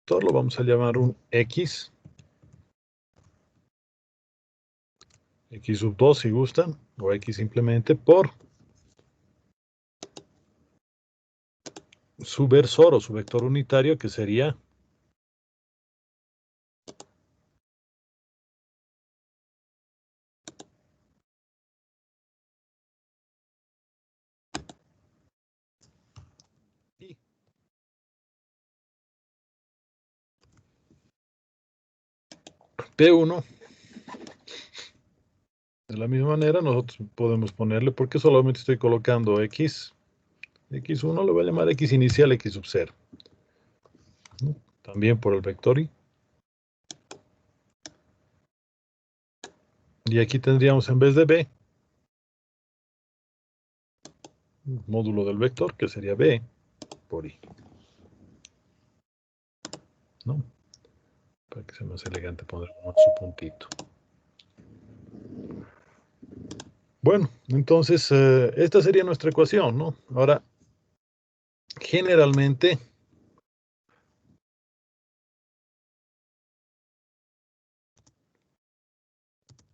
vector lo vamos a llamar un X. X sub 2 si gustan, o X simplemente por su versor o su vector unitario, que sería I. P1. De la misma manera, nosotros podemos ponerle, porque solamente estoy colocando X. X1 le voy a llamar X inicial, X sub 0. ¿No? También por el vector I. Y aquí tendríamos en vez de B, módulo del vector, que sería B por I. ¿No? Para que sea más elegante poner su puntito. Bueno, entonces esta sería nuestra ecuación, ¿no? Ahora, generalmente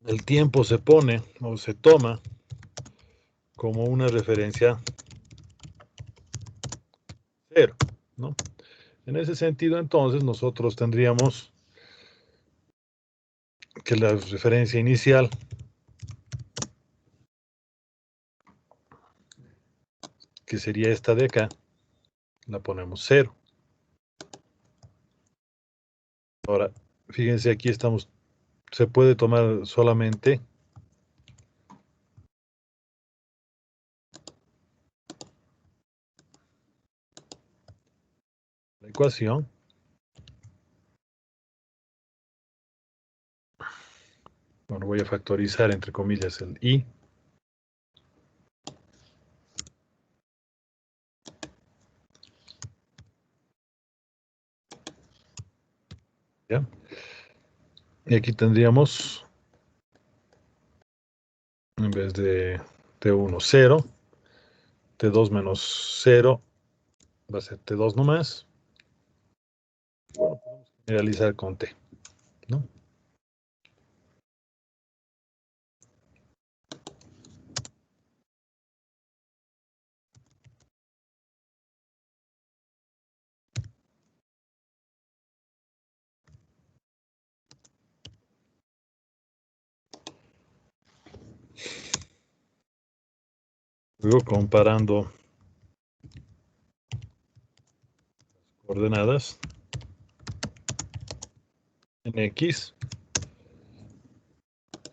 el tiempo se pone o se toma como una referencia cero, ¿no? En ese sentido, entonces, nosotros tendríamos que la referencia inicial, que sería esta de acá, la ponemos 0. Ahora, fíjense, aquí estamos, se puede tomar solamente la ecuación. Bueno, voy a factorizar entre comillas el I. ¿Ya? Y aquí tendríamos, en vez de T1, 0, T2 menos 0, va a ser T2 nomás. Bueno, podemos generalizar con T, ¿no? Luego comparando coordenadas en X,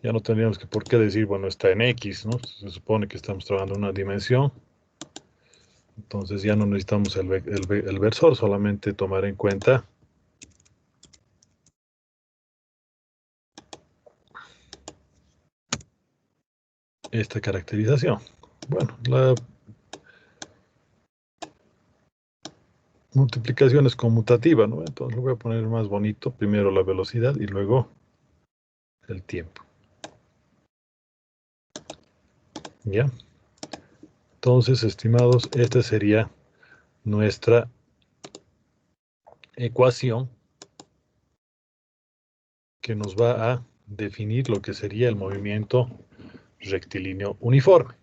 ya no tendríamos que por qué decir, bueno, está en X, ¿no? Se supone que estamos trabajando en una dimensión, entonces ya no necesitamos el versor, solamente tomar en cuenta esta caracterización. Bueno, la multiplicación es conmutativa, ¿no? Entonces lo voy a poner más bonito, primero la velocidad y luego el tiempo. ¿Ya? Entonces, estimados, esta sería nuestra ecuación que nos va a definir lo que sería el movimiento rectilíneo uniforme.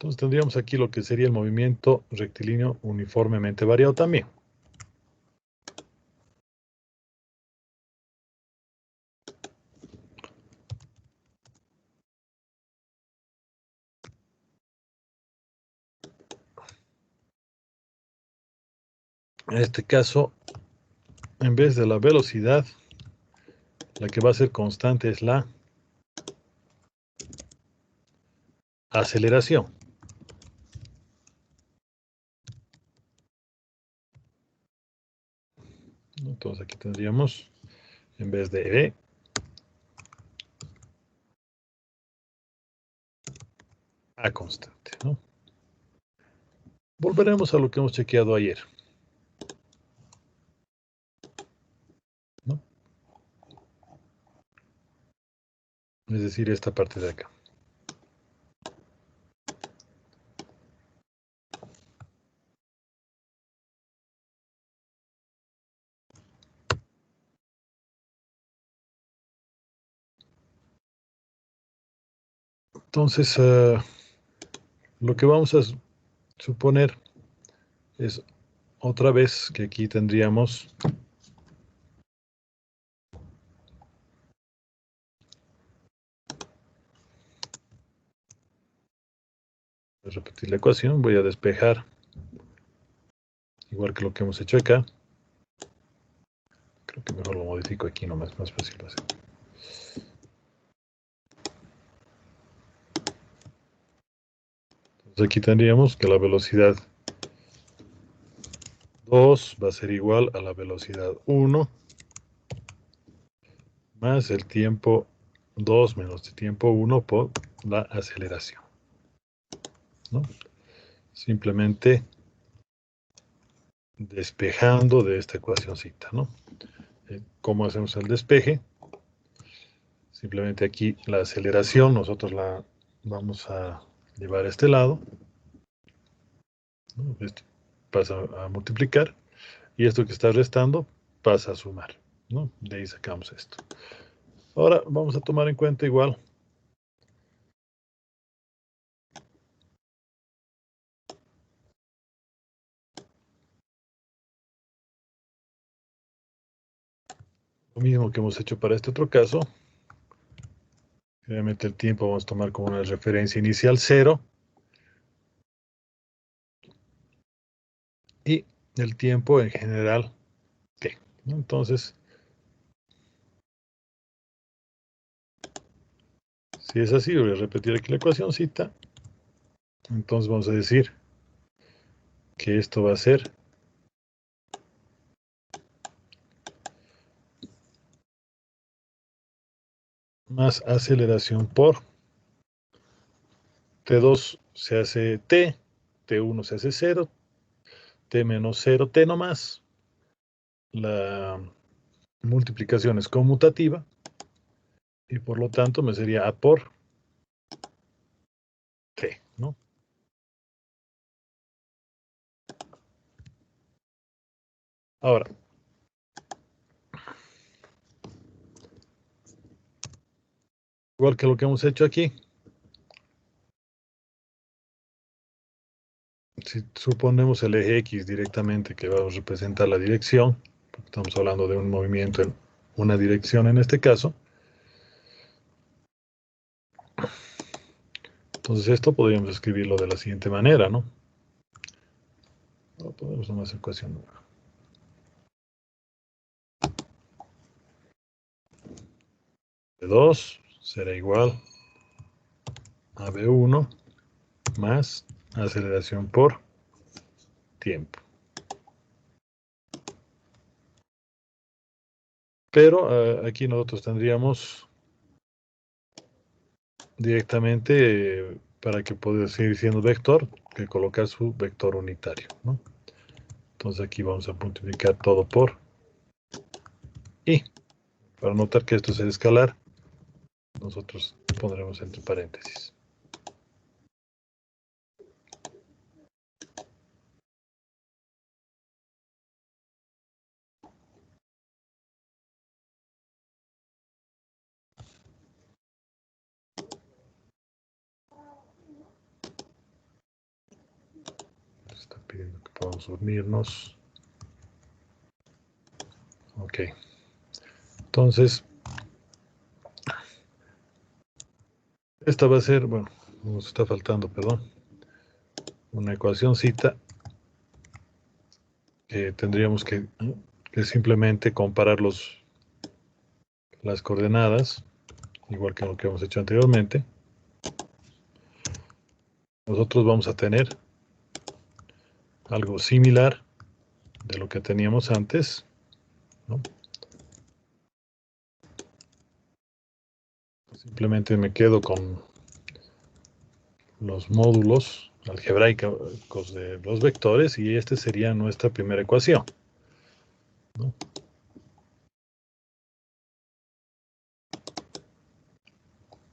Entonces tendríamos aquí lo que sería el movimiento rectilíneo uniformemente variado también. En este caso, en vez de la velocidad, la que va a ser constante es la aceleración. Entonces aquí tendríamos, en vez de E, A constante, ¿no? Volveremos a lo que hemos chequeado ayer, ¿no? Es decir, esta parte de acá. Entonces, lo que vamos a suponer es otra vez que aquí tendríamos voy a repetir la ecuación, voy a despejar igual que lo que hemos hecho acá. Creo que mejor lo modifico aquí nomás, más fácil va a ser. Entonces aquí tendríamos que la velocidad 2 va a ser igual a la velocidad 1 más el tiempo 2 menos el tiempo 1 por la aceleración, ¿no? Simplemente despejando de esta ecuacióncita, ¿no? ¿Cómo hacemos el despeje? Simplemente aquí la aceleración nosotros la vamos a llevar a este lado, ¿no? Esto pasa a multiplicar y esto que está restando pasa a sumar, ¿no? De ahí sacamos esto. Ahora vamos a tomar en cuenta igual lo mismo que hemos hecho para este otro caso. Obviamente el tiempo vamos a tomar como una referencia inicial 0 y el tiempo en general t, ¿no? Entonces, si es así, voy a repetir aquí la ecuacióncita. Entonces vamos a decir que esto va a ser más aceleración por T2 se hace T, T1 se hace 0, T menos 0, T nomás. La multiplicación es conmutativa y por lo tanto me sería A por T, ¿no? Ahora, igual que lo que hemos hecho aquí, si suponemos el eje X directamente que va a representar la dirección, porque estamos hablando de un movimiento en una dirección en este caso, entonces esto podríamos escribirlo de la siguiente manera, ¿no? Podemos nomás ecuación nueva. B2 será igual a B1 más aceleración por tiempo. Pero aquí nosotros tendríamos directamente, para que pueda seguir siendo vector, que colocar su vector unitario, ¿no? Entonces aquí vamos a multiplicar todo por I. Para notar que esto es el escalar, nosotros pondremos entre paréntesis. Está pidiendo que podamos unirnos. Ok. Entonces, esta va a ser, bueno, nos está faltando, perdón, una ecuacióncita que tendríamos que simplemente comparar las coordenadas, igual que lo que hemos hecho anteriormente. Nosotros vamos a tener algo similar de lo que teníamos antes, ¿no? Simplemente me quedo con los módulos algebraicos de los vectores y esta sería nuestra primera ecuación, ¿no?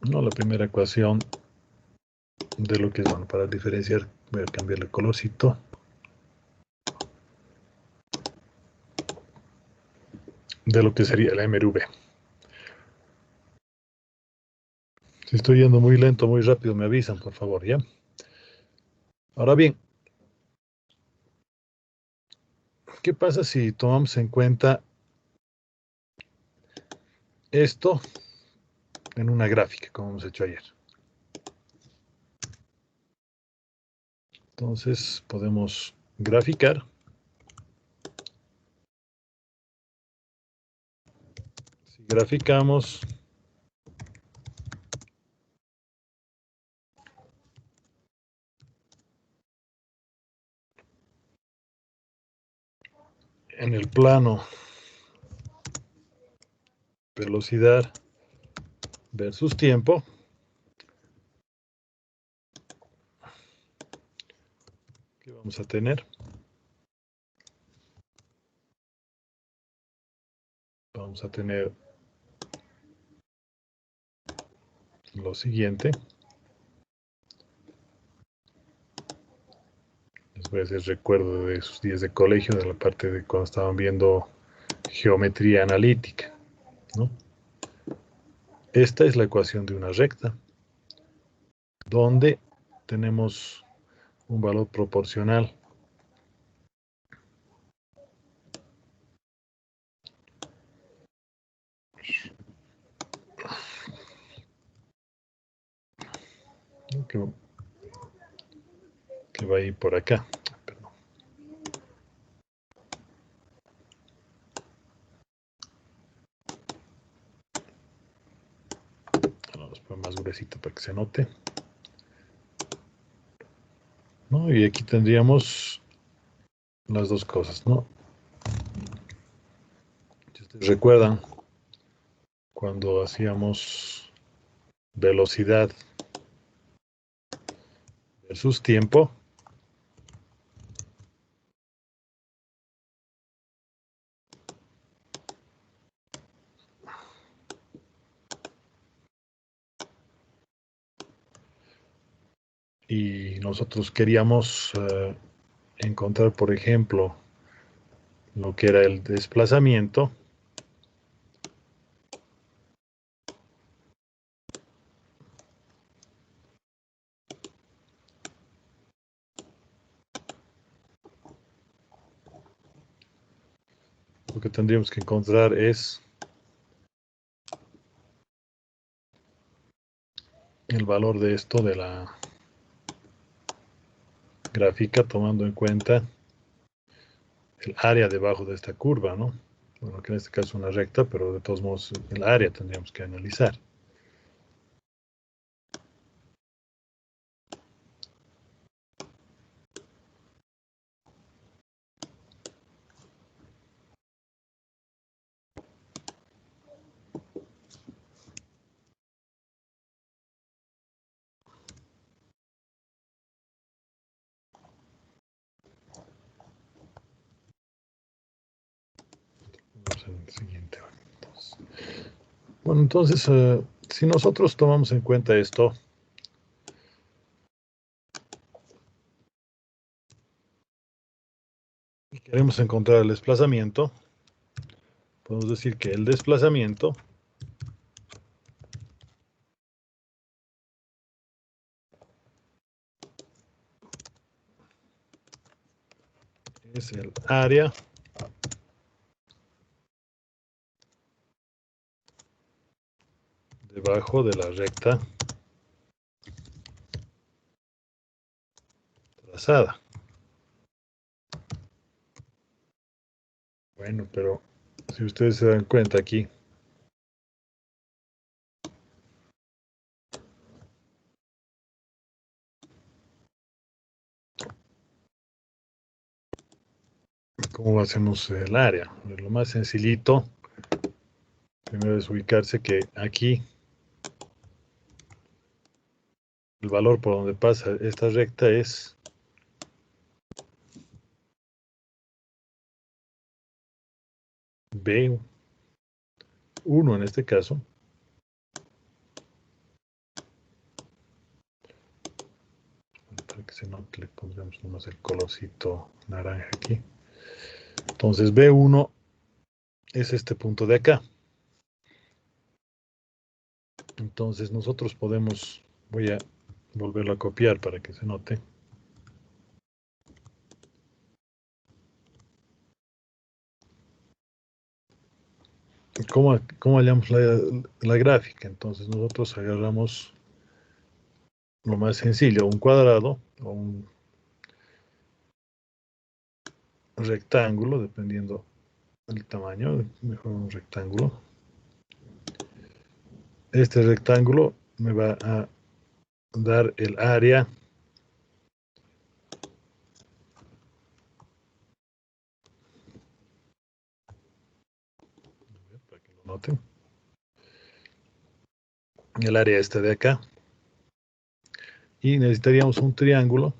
No, la primera ecuación de lo que es, bueno, para diferenciar, voy a cambiar el colorcito. De lo que sería la MRV. Si estoy yendo muy lento, muy rápido, me avisan, por favor, ¿ya? Ahora bien, ¿qué pasa si tomamos en cuenta esto en una gráfica, como hemos hecho ayer? Entonces, podemos graficar. Si graficamos, en el plano velocidad versus tiempo, ¿qué vamos a tener? Vamos a tener lo siguiente. Les voy a hacer recuerdo de sus días de colegio, de la parte de cuando estaban viendo geometría analítica, ¿no? Esta es la ecuación de una recta, donde tenemos un valor proporcional que va a ir por acá. Perdón. Vamos a poner más gruesito para que se note, ¿no? Y aquí tendríamos las dos cosas, ¿no? Si ustedes recuerdan, cuando hacíamos velocidad versus tiempo, y nosotros queríamos encontrar, por ejemplo, lo que era el desplazamiento, lo que tendríamos que encontrar es el valor de esto de la gráfica, tomando en cuenta el área debajo de esta curva, ¿no? Bueno, que en este caso es una recta, pero de todos modos el área tendríamos que analizar. Vamos al siguiente. Bueno, entonces, si nosotros tomamos en cuenta esto, y queremos encontrar el desplazamiento, podemos decir que el desplazamiento es el área debajo de la recta trazada. Bueno, pero si ustedes se dan cuenta aquí, ¿cómo hacemos el área? Lo más sencillito, primero es ubicarse que aquí el valor por donde pasa esta recta es B1 en este caso. Para que se note, le pondremos nomás el colorcito naranja aquí. Entonces B1 es este punto de acá. Entonces nosotros podemos, voy a volverlo a copiar para que se note. ¿Cómo hallamos la gráfica? Entonces nosotros agarramos lo más sencillo, un cuadrado o un rectángulo, dependiendo del tamaño, mejor un rectángulo. Este rectángulo me va a dar el área para que lo noten. El área este de acá. Y necesitaríamos un triángulo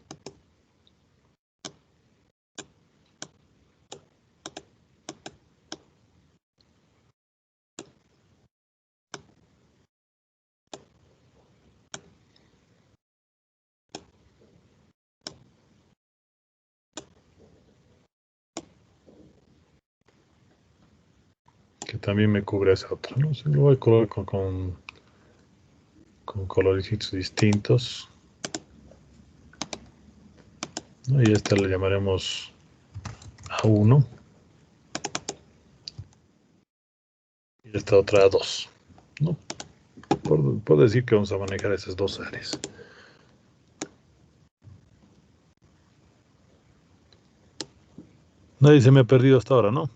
que también me cubre esa otra, ¿no? Se lo voy a colocar con colorecitos distintos, ¿no? Y esta le llamaremos A1 y esta otra A2, ¿no? Puedo decir que vamos a manejar esas dos áreas. Nadie se me ha perdido hasta ahora, ¿no?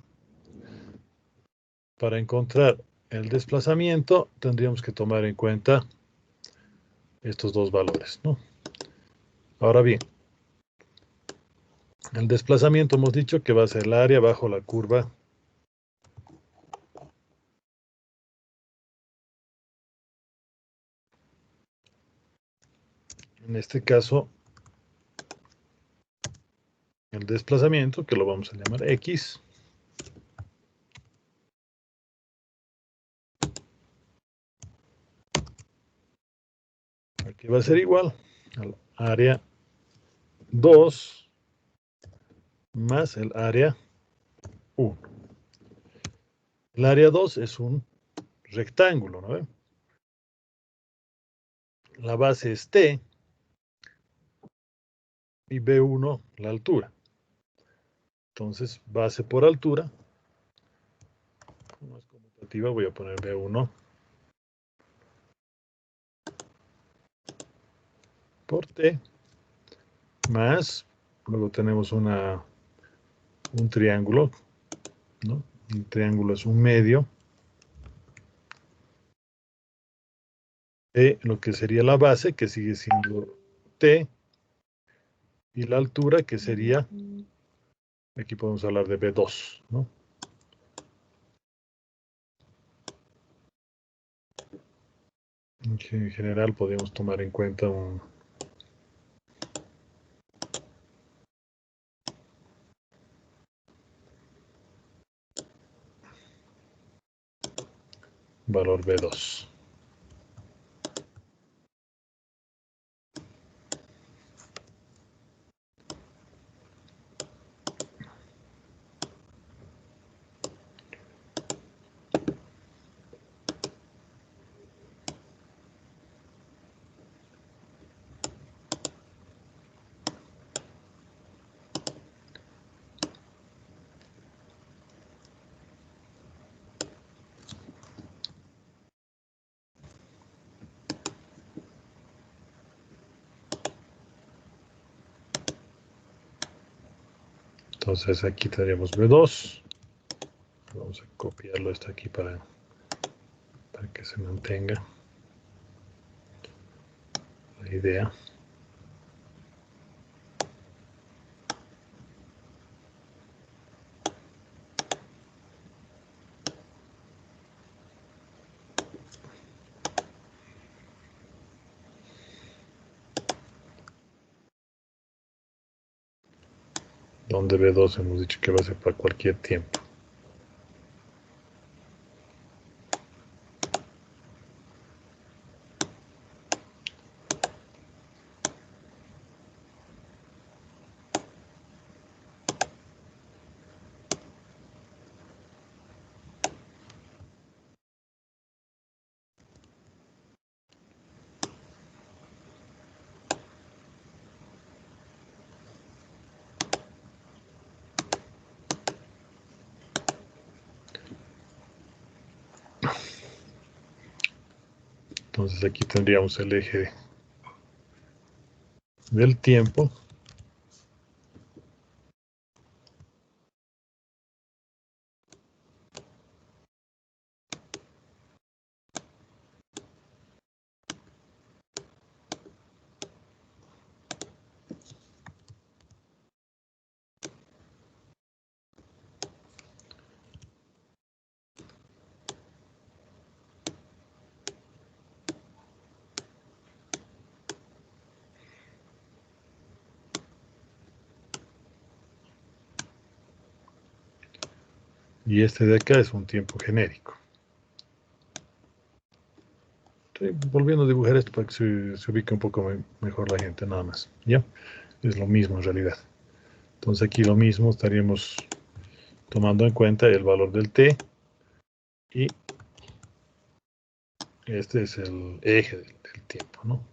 Para encontrar el desplazamiento tendríamos que tomar en cuenta estos dos valores, ¿no? Ahora bien, el desplazamiento hemos dicho que va a ser el área bajo la curva en este caso el desplazamiento, que lo vamos a llamar X, aquí va a ser igual al área 2 más el área 1. El área 2 es un rectángulo, ¿no? La base es T y B1 la altura. Entonces, base por altura, más conmutativa, voy a poner B1 por T, más, luego tenemos un triángulo, ¿no? Un triángulo es un medio de lo que sería la base, que sigue siendo T, y la altura, que sería, aquí podemos hablar de B2, ¿no? En general podemos tomar en cuenta un valor B2. Entonces aquí tendríamos B2. Vamos a copiarlo esto aquí para que se mantenga la idea. Donde B2 hemos dicho que va a ser para cualquier tiempo. Entonces aquí tendríamos el eje del tiempo. Y este de acá es un tiempo genérico. Estoy volviendo a dibujar esto para que se ubique un poco mejor la gente, nada más. ¿Ya? Es lo mismo en realidad. Entonces aquí lo mismo, estaríamos tomando en cuenta el valor del t. Y este es el eje del tiempo, ¿no?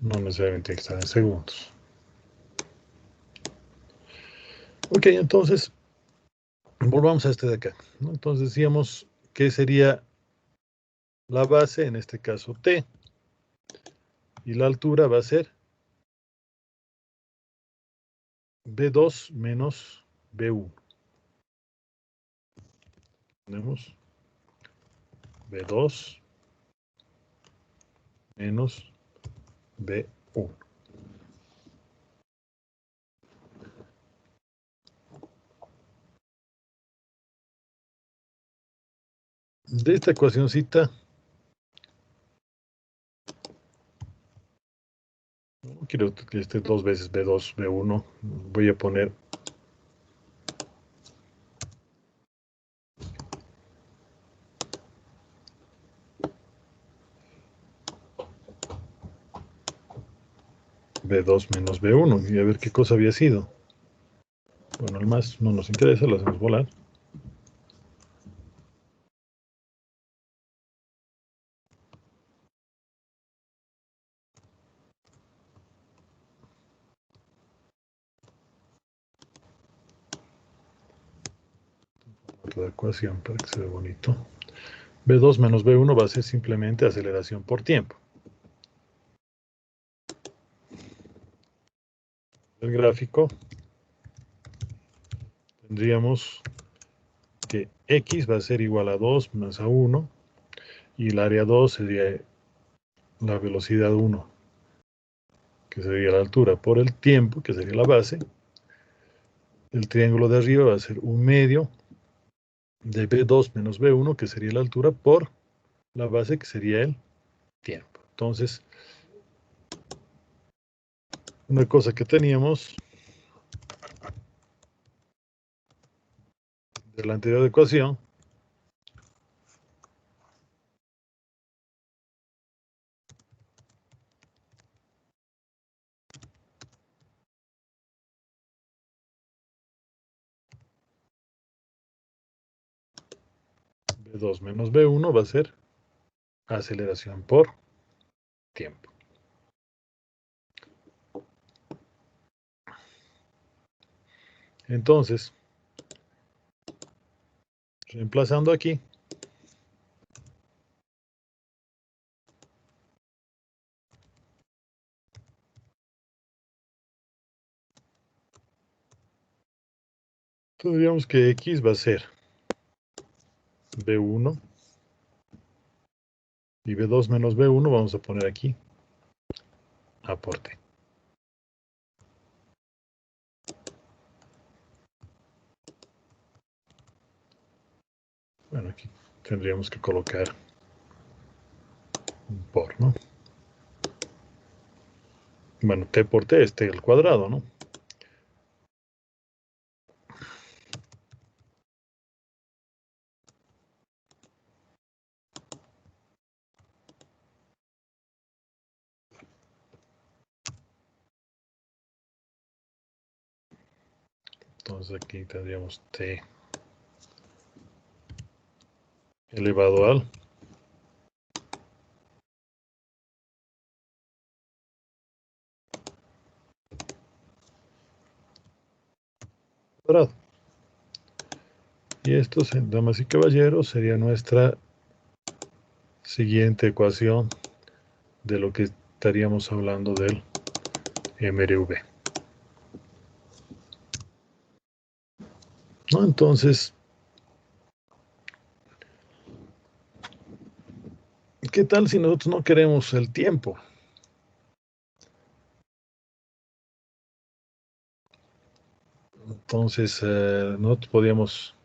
No necesariamente tiene que estar en segundos. Ok, entonces, volvamos a este de acá, ¿no? Entonces decíamos que sería la base, en este caso t, y la altura va a ser b2 menos b1. Tenemos b2 menos b1. De esta ecuacióncita, no quiero que esté dos veces b2, b1, voy a poner b2 menos b1 y a ver qué cosa había sido. Bueno, el más no nos interesa, lo hacemos volar. Otra ecuación para que se vea bonito. B2 menos B1 va a ser simplemente aceleración por tiempo. El gráfico tendríamos que X va a ser igual a 2 más a 1 y el área 2 sería la velocidad 1, que sería la altura, por el tiempo, que sería la base. El triángulo de arriba va a ser un medio de B2 menos B1, que sería la altura, por la base, que sería el tiempo. Entonces, una cosa que teníamos de la anterior ecuación B2 menos B1 va a ser aceleración por tiempo. Entonces, reemplazando aquí, tendríamos que X va a ser B1 y B2 menos B1 vamos a poner aquí aporte. Bueno, aquí tendríamos que colocar un por, ¿no? Bueno, T por T es T al cuadrado, ¿no? Entonces aquí tendríamos T elevado al cuadrado. Y esto, damas y caballeros, sería nuestra siguiente ecuación de lo que estaríamos hablando del MRV. ¿No? Entonces, ¿qué tal si nosotros no queremos el tiempo? Entonces, nosotros podríamos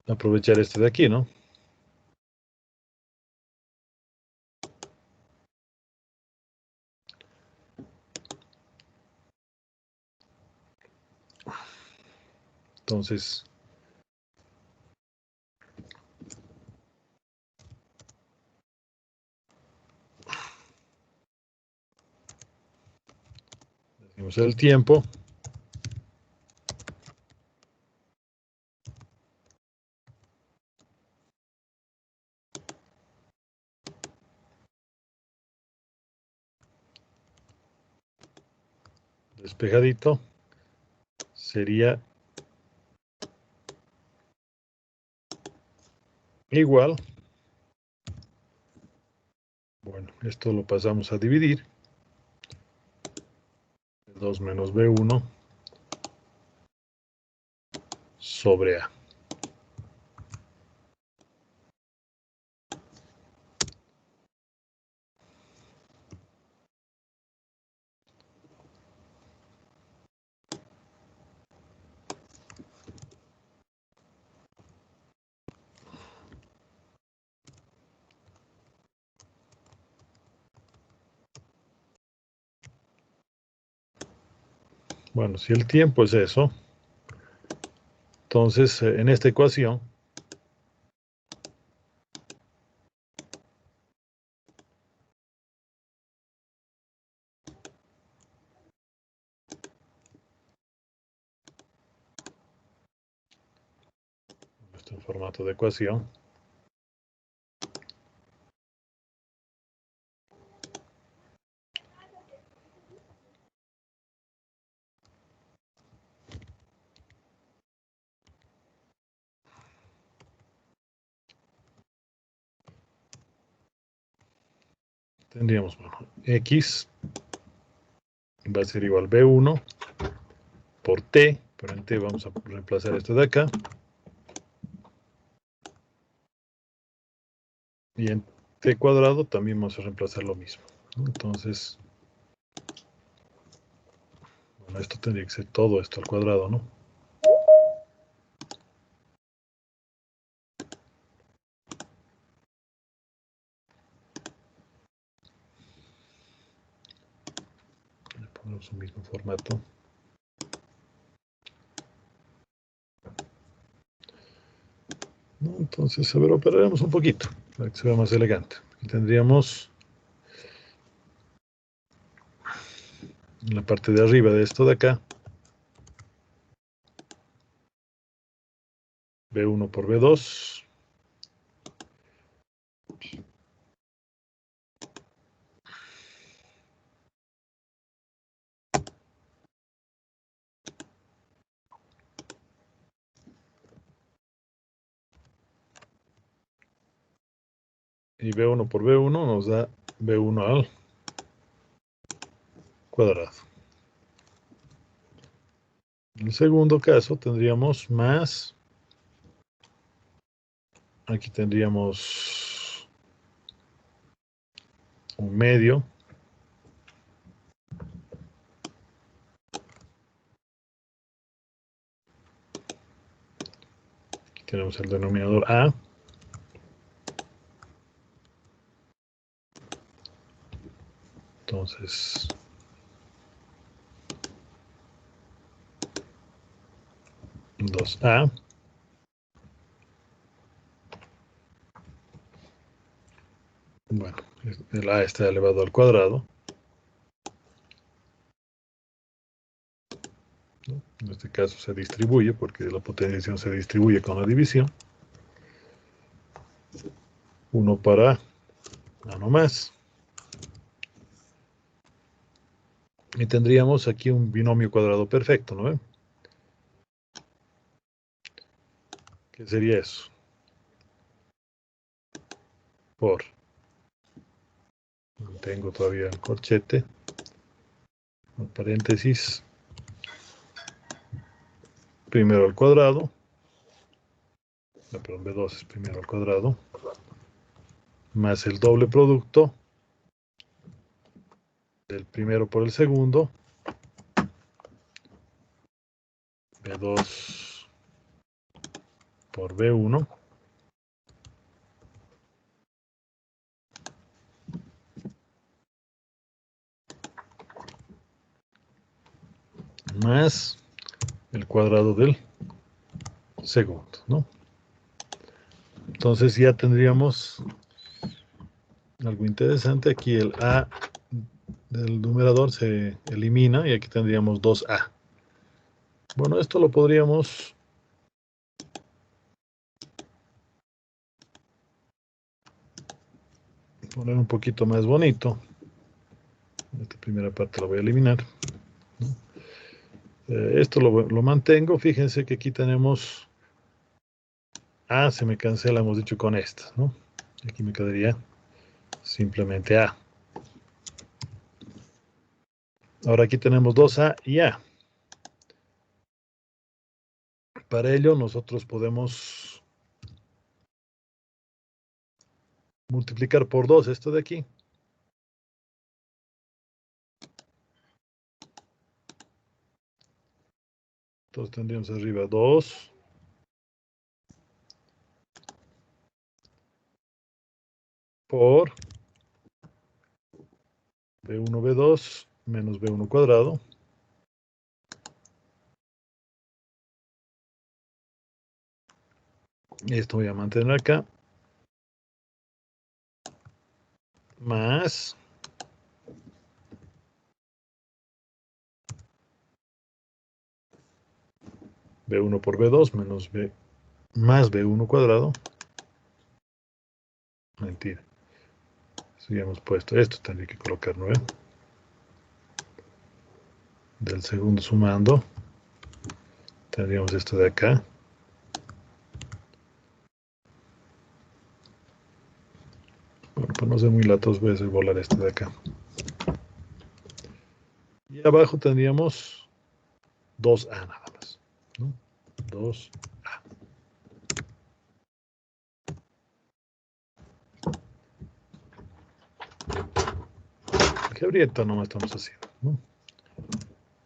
aprovechar este de aquí, ¿no? Entonces, decimos el tiempo. Despejadito sería igual. Bueno, esto lo pasamos a dividir. 2 menos B1 sobre A. Bueno, si el tiempo es eso, entonces en esta ecuación esto en formato de ecuación, tendríamos, bueno, X va a ser igual B1 por T, pero en T vamos a reemplazar esto de acá. Y en T cuadrado también vamos a reemplazar lo mismo. Entonces, bueno, esto tendría que ser todo esto al cuadrado, ¿no? Le ponemos un mismo formato. ¿No? Entonces, a ver, operaremos un poquito para que se vea más elegante. Y tendríamos en la parte de arriba de esto de acá, B1 por B2. Y B1 por B1 nos da B1 al cuadrado. En el segundo caso tendríamos más, aquí tendríamos un medio, aquí tenemos el denominador A, entonces 2A, bueno, el A está elevado al cuadrado, ¿no? En este caso se distribuye porque la potenciación se distribuye con la división, 1 para A no más, y tendríamos aquí un binomio cuadrado perfecto, ¿no ven? ¿Qué sería eso? Por. No tengo todavía el corchete. En paréntesis. Primero al cuadrado. No, perdón, B2 es primero al cuadrado. Más el doble producto del primero por el segundo. B2 por B1. Más el cuadrado del segundo, ¿no? Entonces ya tendríamos algo interesante. Aquí el A del numerador se elimina y aquí tendríamos 2A. Bueno, esto lo podríamos poner un poquito más bonito. Esta primera parte la voy a eliminar. Esto lo mantengo. Fíjense que aquí tenemos A, se me cancela, hemos dicho, con esta, ¿no? Aquí me quedaría simplemente A. Ahora aquí tenemos 2A y A. Para ello nosotros podemos multiplicar por 2 esto de aquí. Entonces tendríamos arriba 2 por B1, B2 menos B1 cuadrado. Esto voy a mantener acá. Más B1 por B2 menos B más B1 cuadrado. Mentira. Si hemos puesto esto, tendría que colocar 9. Del segundo sumando. Tendríamos esto de acá. Bueno, pues no ser muy latos, voy a hacer volar este de acá. Y abajo tendríamos 2A nada más, ¿no? 2A. Algebrieta nomás estamos haciendo, ¿no?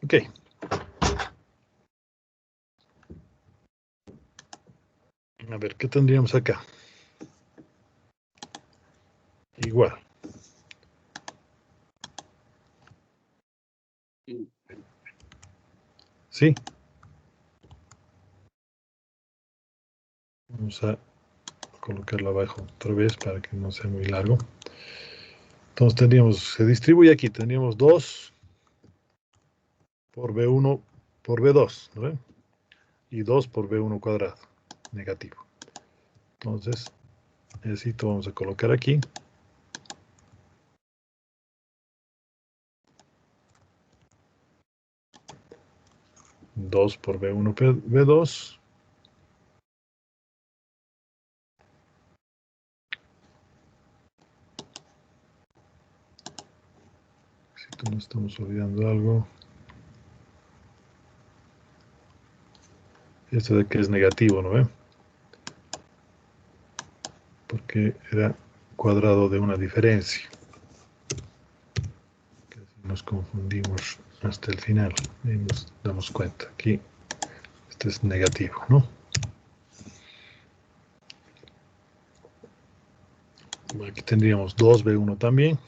Ok. A ver, ¿qué tendríamos acá? Igual. ¿Sí? Vamos a colocarlo abajo otra vez para que no sea muy largo. Entonces tendríamos, se distribuye aquí, tendríamos 2 por B1 por B2, ¿no? Y 2 por B1 cuadrado, negativo. Entonces, esto vamos a colocar aquí. 2 por B1 B2. Si no estamos olvidando algo. Esto de que es negativo, ¿no ve? Porque era cuadrado de una diferencia. Nos confundimos hasta el final y nos damos cuenta. Aquí, este es negativo, ¿no? Aquí tendríamos 2B1 también.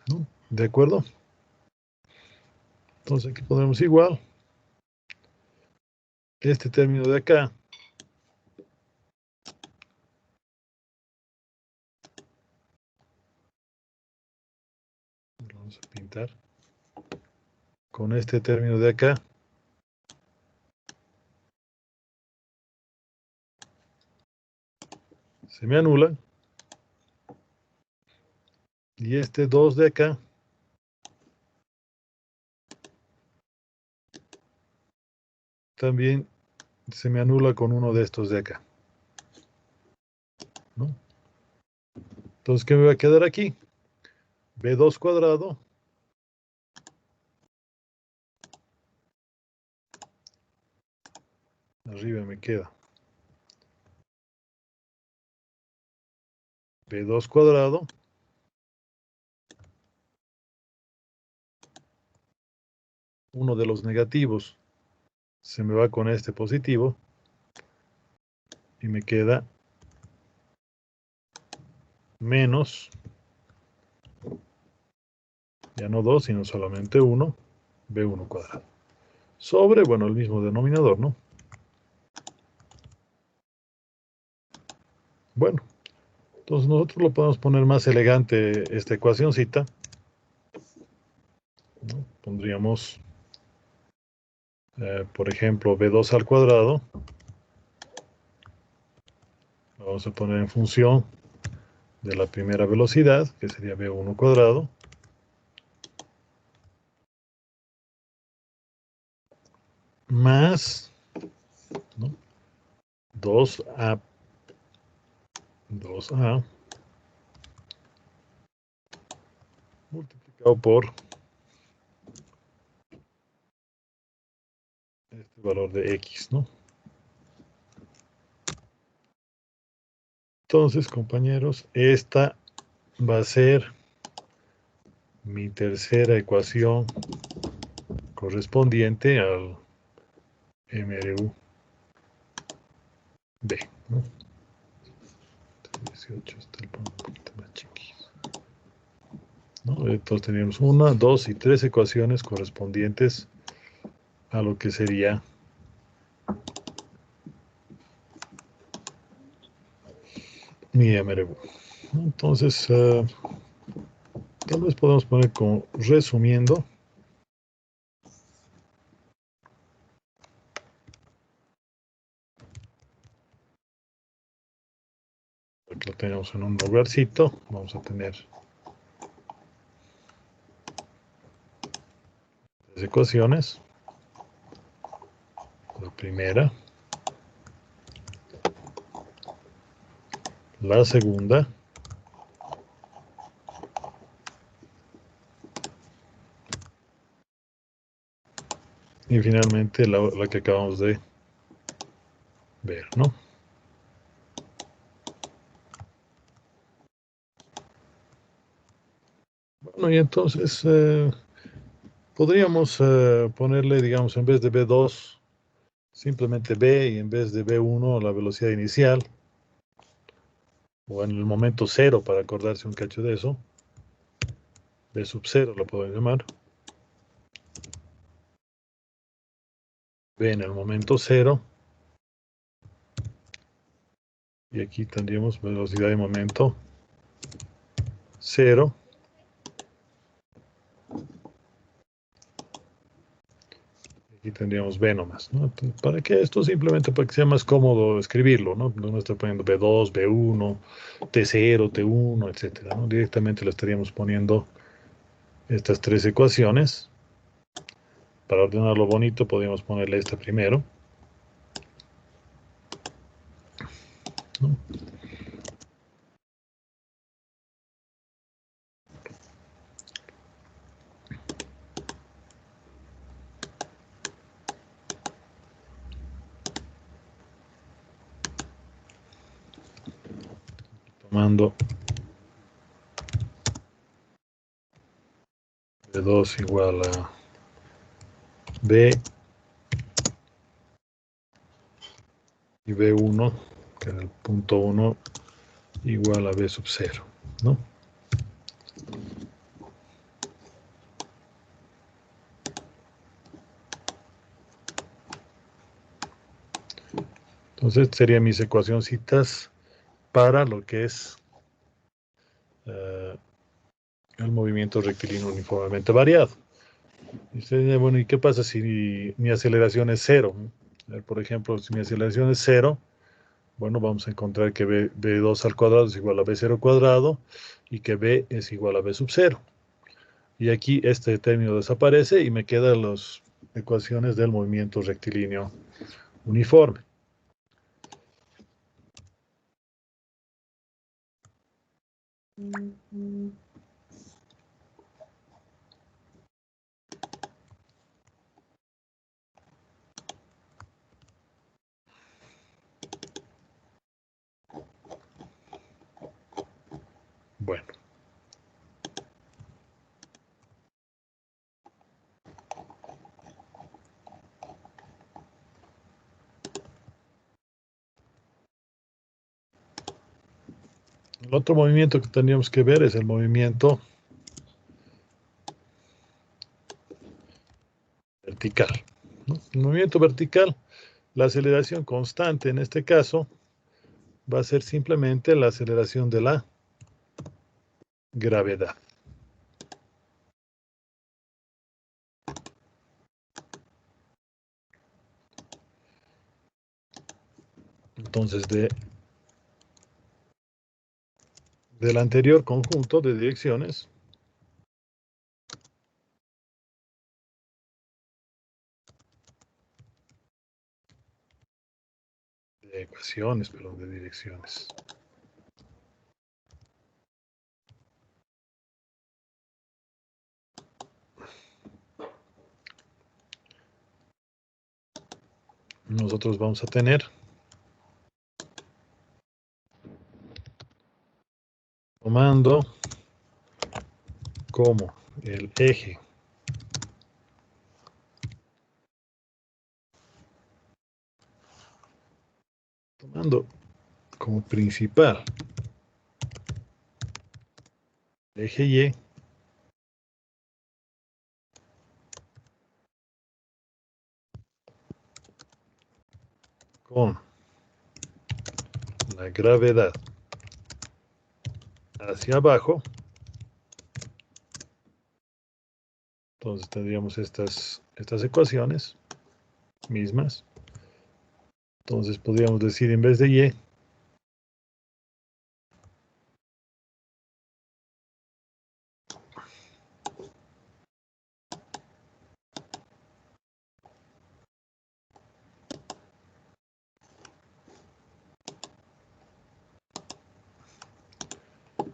¿No? ¿De acuerdo? Entonces aquí ponemos igual. Este término de acá. Lo vamos a pintar. Con este término de acá. Se me anula. Y este 2 de acá. también se me anula con uno de estos de acá, ¿no? Entonces, ¿qué me va a quedar aquí? B2 cuadrado arriba me queda B2 cuadrado uno de los negativos se me va con este positivo y me queda menos, ya no 2, sino solamente 1, B1 cuadrado. Sobre, bueno, el mismo denominador, ¿no? Bueno, entonces nosotros lo podemos poner más elegante esta ecuacióncita, ¿no? Pondríamos, por ejemplo, B2 al cuadrado. Lo vamos a poner en función de la primera velocidad, que sería B1 cuadrado, más, ¿no? 2A multiplicado por este valor de X, ¿no? Entonces, compañeros, esta va a ser mi tercera ecuación correspondiente al MRU B, ¿no? 18 está el un poquito más chiquito, ¿no? Entonces tenemos 1, 2 y 3 ecuaciones correspondientes a lo que sería mi MRU. Entonces, tal vez podemos poner como resumiendo. Aquí lo tenemos en un lugarcito. Vamos a tener tres ecuaciones. La primera, la segunda y finalmente la que acabamos de ver, ¿no? Bueno, y entonces podríamos ponerle, digamos, en vez de B2, simplemente B, y en vez de B1, la velocidad inicial, o en el momento cero, para acordarse un cacho de eso. B sub 0 lo puedo llamar. B en el momento cero. Y aquí tendríamos velocidad de momento 0. Aquí tendríamos B nomás, ¿no? Entonces, ¿para qué esto? Simplemente para que sea más cómodo escribirlo, ¿no? No estoy poniendo B2, B1, T0, T1, etcétera, ¿no? Directamente le estaríamos poniendo estas tres ecuaciones. Para ordenarlo bonito, podríamos ponerle esta primero, ¿no? Tomando B2 igual a B y B1, que en el punto 1 igual a B sub 0, ¿no? Entonces, serían mis ecuacioncitas para lo que es el movimiento rectilíneo uniformemente variado. Y usted dice, bueno, ¿y qué pasa si mi aceleración es 0? Por ejemplo, si mi aceleración es 0, bueno, vamos a encontrar que B2 al cuadrado es igual a B0 cuadrado y que B es igual a B sub 0. Y aquí este término desaparece y me quedan las ecuaciones del movimiento rectilíneo uniforme. Bueno. El otro movimiento que tendríamos que ver es el movimiento vertical, ¿no? El movimiento vertical, la aceleración constante en este caso va a ser simplemente la aceleración de la gravedad. Entonces, del anterior conjunto de direcciones, de ecuaciones, perdón, de direcciones. Nosotros vamos a tener tomando como el eje tomando como principal el eje Y con la gravedad hacia abajo, entonces tendríamos estas ecuaciones mismas. Entonces podríamos decir en vez de Y,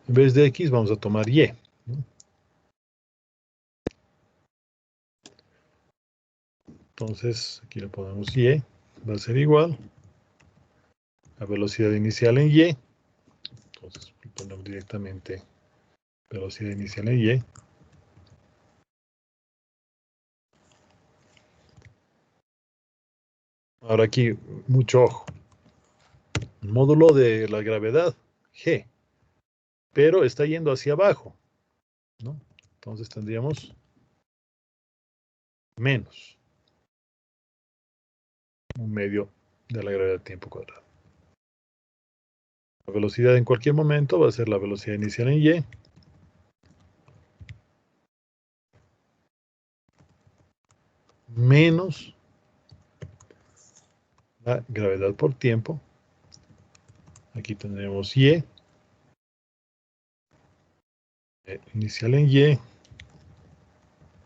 en vez de X vamos a tomar Y, ¿no? Entonces aquí le ponemos Y, va a ser igual a velocidad inicial en Y. Entonces ponemos directamente velocidad inicial en Y. Ahora aquí, mucho ojo. Módulo de la gravedad, G, pero está yendo hacia abajo, ¿no? Entonces tendríamos menos un medio de la gravedad tiempo cuadrado. La velocidad en cualquier momento va a ser la velocidad inicial en Y menos la gravedad por tiempo. Aquí tendremos Y inicial en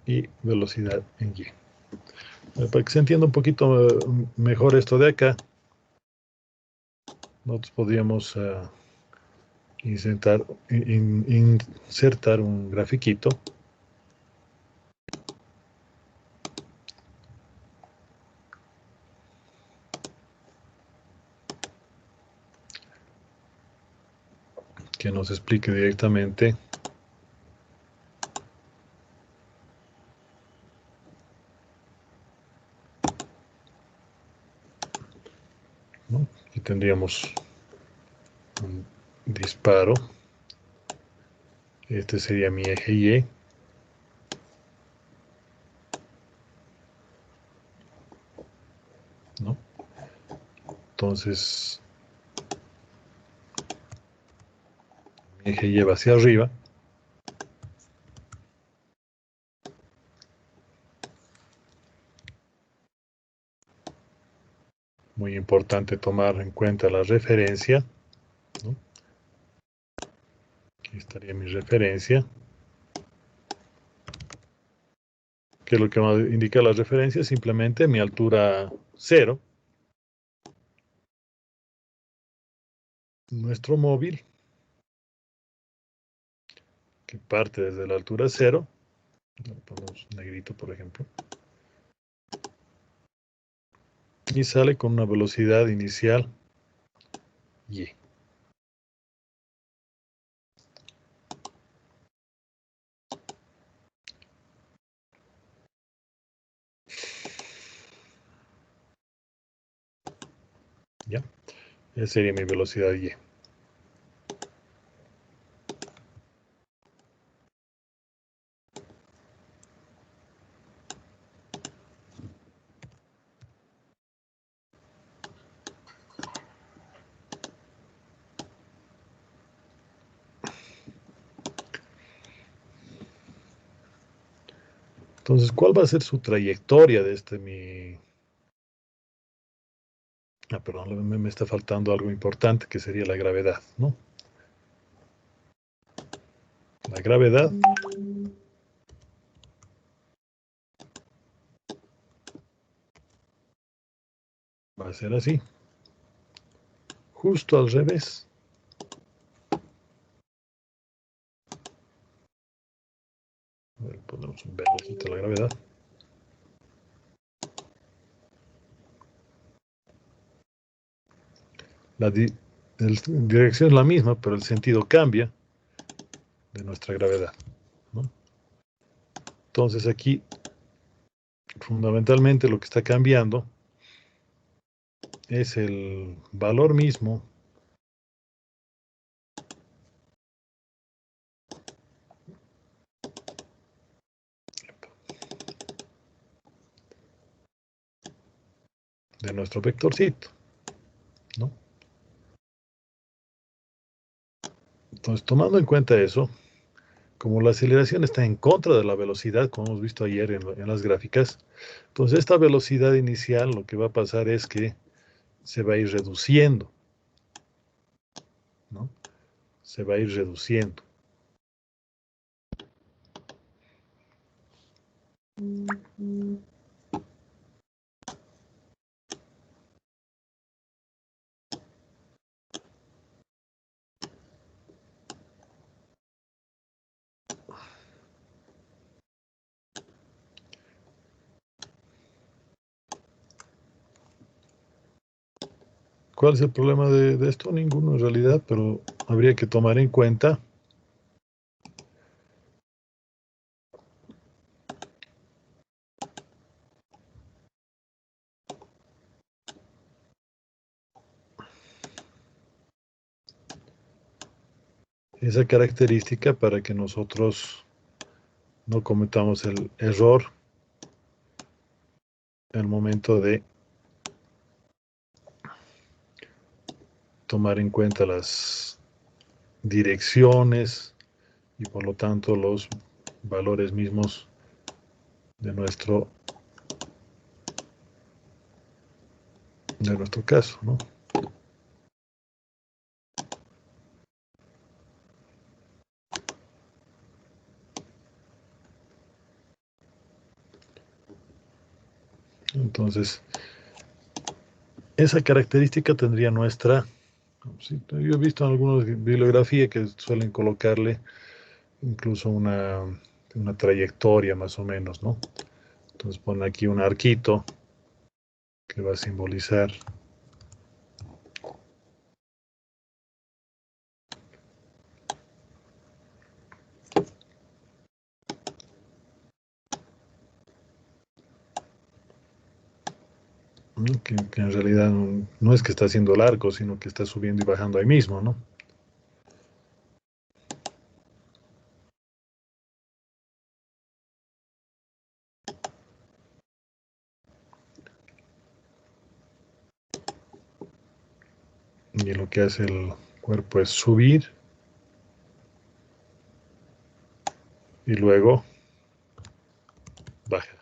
y velocidad en Y. Para que se entienda un poquito mejor esto de acá, nosotros podríamos insertar un grafiquito que nos explique directamente ¿no? Aquí tendríamos un disparo. Este sería mi eje Y. ¿No? Entonces, mi eje Y va hacia arriba. Muy importante tomar en cuenta la referencia, ¿no? Aquí estaría mi referencia. ¿Qué es lo que va a indicar la referencia? Simplemente mi altura 0. nuestro móvil, que parte desde la altura 0, le ponemos negrito, por ejemplo, y sale con una velocidad inicial y. ¿Ya? Esa sería mi velocidad y. Entonces, ¿cuál va a ser su trayectoria de mi? Perdón, me está faltando algo importante que sería la gravedad, ¿no? La gravedad va a ser así, justo al revés. A ver, ponemos un verdecito a la gravedad. La dirección es la misma, pero el sentido cambia de nuestra gravedad, ¿no? Entonces aquí, fundamentalmente lo que está cambiando es el valor mismo de nuestro vectorcito, ¿no? Entonces, tomando en cuenta eso, como la aceleración está en contra de la velocidad, como hemos visto ayer en las gráficas, entonces esta velocidad inicial lo que va a pasar es que se va a ir reduciendo, ¿no? Se va a ir reduciendo. ¿Cuál es el problema de esto? Ninguno en realidad, pero habría que tomar en cuenta esa característica para que nosotros no cometamos el error al momento de tomar en cuenta las direcciones y por lo tanto los valores mismos de nuestro caso, ¿no? Entonces, esa característica tendría nuestra. Sí, yo he visto en algunas bibliografías que suelen colocarle incluso una trayectoria más o menos, ¿no? Entonces pone aquí un arquito que va a simbolizar ¿no? Que en realidad no es que está haciendo el arco, sino que está subiendo y bajando ahí mismo, ¿no? Y lo que hace el cuerpo es subir y luego bajar.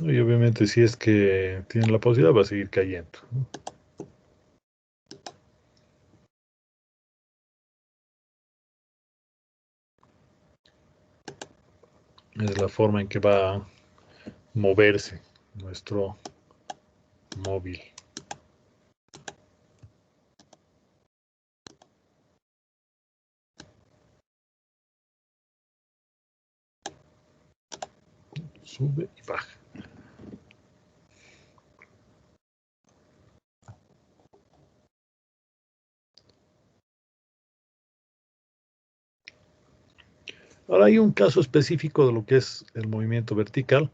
Y obviamente si es que tiene la posibilidad va a seguir cayendo, ¿no? Es la forma en que va a moverse nuestro móvil. Sube y baja. Ahora hay un caso específico de lo que es el movimiento vertical,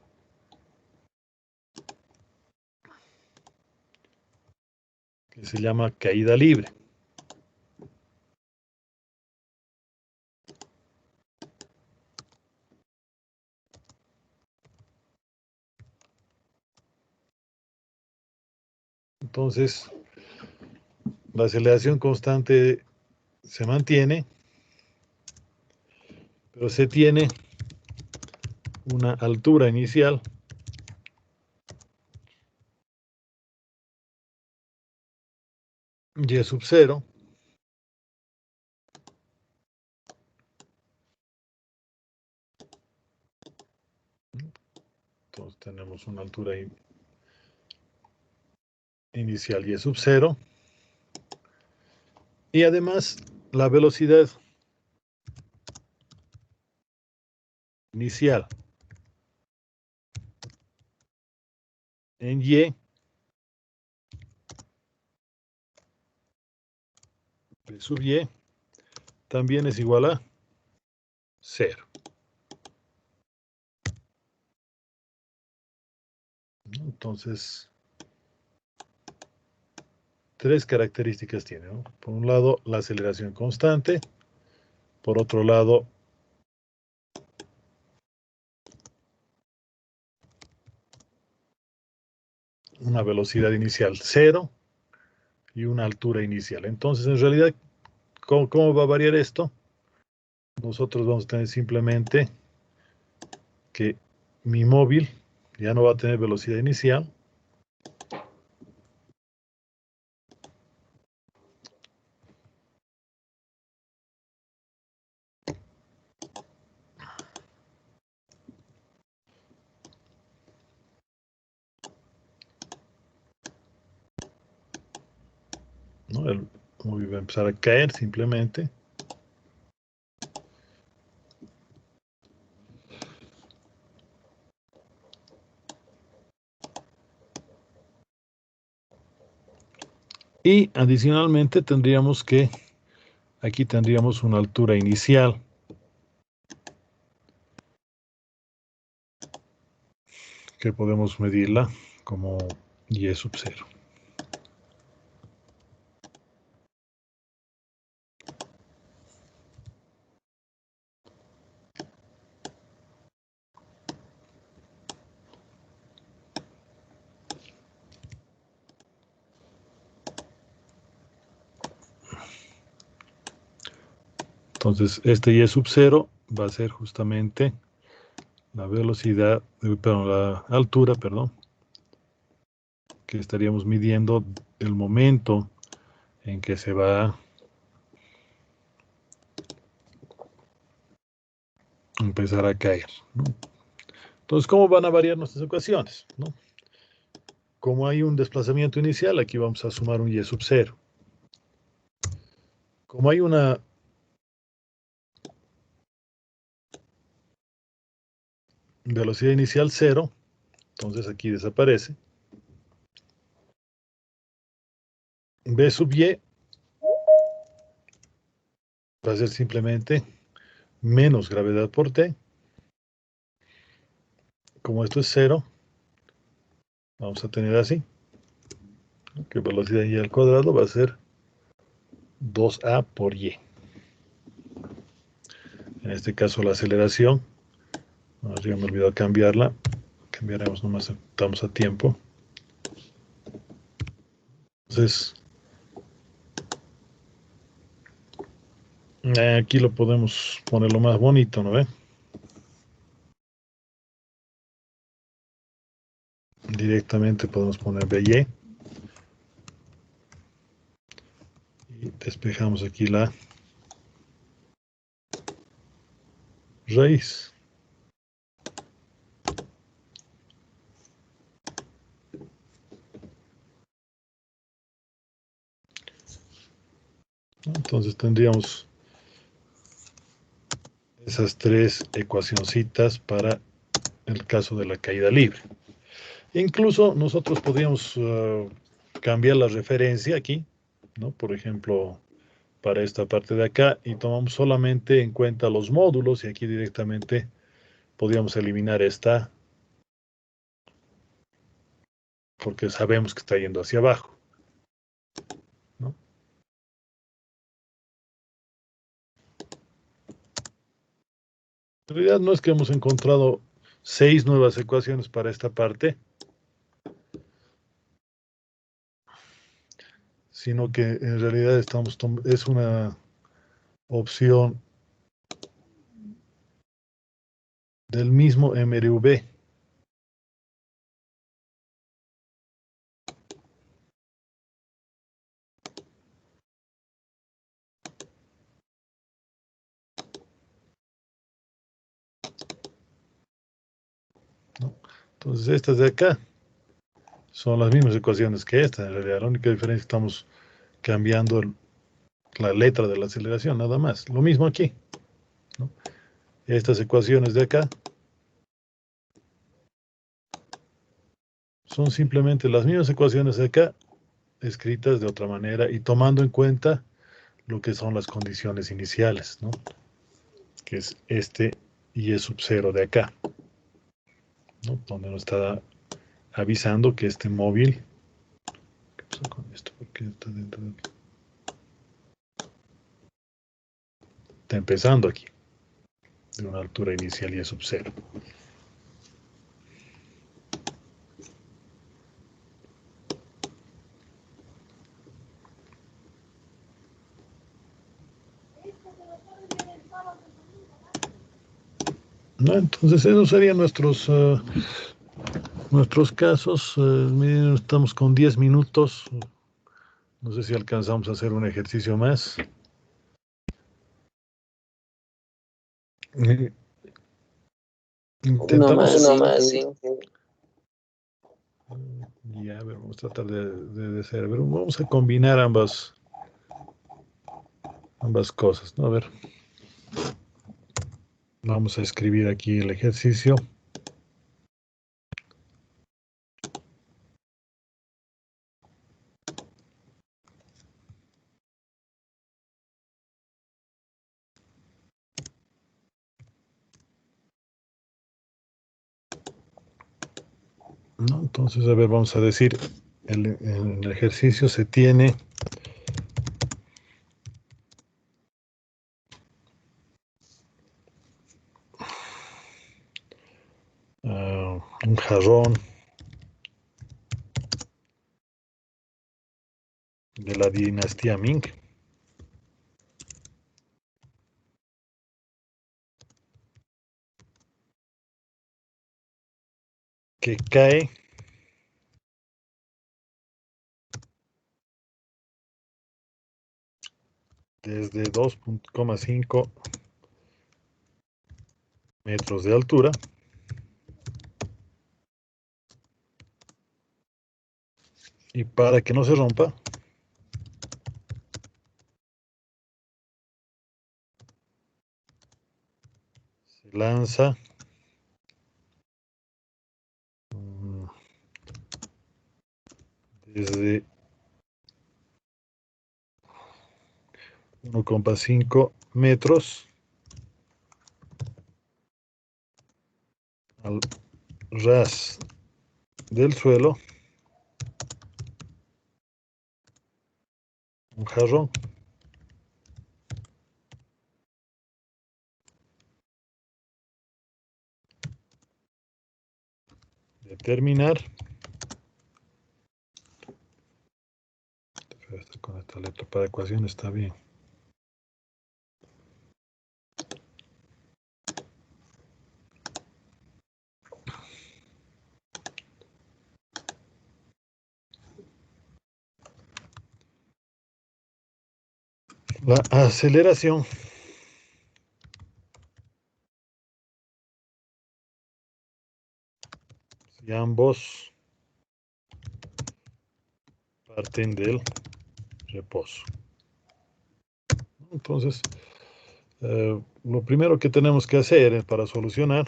que se llama caída libre. Entonces, la aceleración constante se mantiene, pero se tiene una altura inicial y sub 0. Entonces tenemos una altura inicial y sub 0. Y además la velocidad inicial en y sub y también es igual a 0. Entonces, tres características tiene, ¿no? Por un lado, la aceleración constante. Por otro lado, una velocidad inicial 0 y una altura inicial. Entonces, en realidad, ¿cómo va a variar esto? Nosotros vamos a tener simplemente que mi móvil ya no va a tener velocidad inicial. ¿No? El móvil va a empezar a caer simplemente. Y adicionalmente tendríamos que, aquí tendríamos una altura inicial que podemos medirla como y sub 0. Entonces, este y sub 0 va a ser justamente la velocidad, perdón, la altura, perdón, que estaríamos midiendo el momento en que se va a empezar a caer, ¿no? Entonces, ¿cómo van a variar nuestras ecuaciones, ¿no? Como hay un desplazamiento inicial, aquí vamos a sumar un y sub 0. Como hay una velocidad inicial 0, entonces aquí desaparece. B sub y va a ser simplemente menos gravedad por t. Como esto es 0, vamos a tener así, que velocidad y al cuadrado va a ser 2a por y. En este caso la aceleración, ya me olvidó cambiarla, cambiaremos nomás, estamos a tiempo. Entonces, aquí lo podemos ponerlo más bonito, ¿no ve? Directamente podemos poner BY. Y despejamos aquí la raíz. Entonces tendríamos esas tres ecuacioncitas para el caso de la caída libre. Incluso nosotros podríamos cambiar la referencia aquí, ¿no? Por ejemplo, para esta parte de acá, y tomamos solamente en cuenta los módulos, y aquí directamente podríamos eliminar esta, porque sabemos que está yendo hacia abajo, ¿no? En realidad no es que hemos encontrado 6 nuevas ecuaciones para esta parte, sino que en realidad es una opción del mismo MRV. ¿No? Entonces estas de acá son las mismas ecuaciones que esta. En realidad la única diferencia es que estamos cambiando la letra de la aceleración, nada más. Lo mismo aquí, ¿no? Estas ecuaciones de acá son simplemente las mismas ecuaciones de acá, escritas de otra manera y tomando en cuenta lo que son las condiciones iniciales, ¿no? Que es este y es sub 0 de acá, ¿no? Donde nos está avisando que este móvil, ¿qué pasa con esto? Porque está empezando aquí, de una altura inicial y es sub 0. ¿No? Entonces esos serían nuestros casos. Estamos con 10 minutos. No sé si alcanzamos a hacer un ejercicio más. Intentamos. Uno más, sí. Ya, a ver, vamos a tratar de hacer. A ver, vamos a combinar ambas cosas, ¿no? A ver. Vamos a escribir aquí el ejercicio. ¿No? Entonces, a ver, vamos a decir, en el ejercicio se tiene un jarrón de la dinastía Ming que cae desde 2,5 metros de altura y para que no se rompa se lanza desde 1,5 metros al ras del suelo un jarrón. Determinar. Con esta letra para ecuación está bien. la aceleración si ambos parten del reposo. Entonces, lo primero que tenemos que hacer para solucionar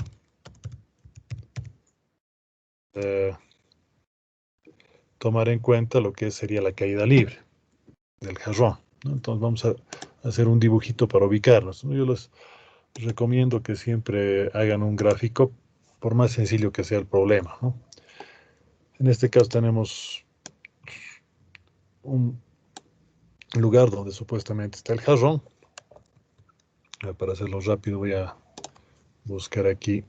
tomar en cuenta lo que sería la caída libre del jarrón, ¿no? Entonces vamos a hacer un dibujito para ubicarnos, ¿no? Yo les recomiendo que siempre hagan un gráfico, por más sencillo que sea el problema, ¿no? En este caso tenemos un lugar donde supuestamente está el jarrón. Para hacerlo rápido voy a buscar aquí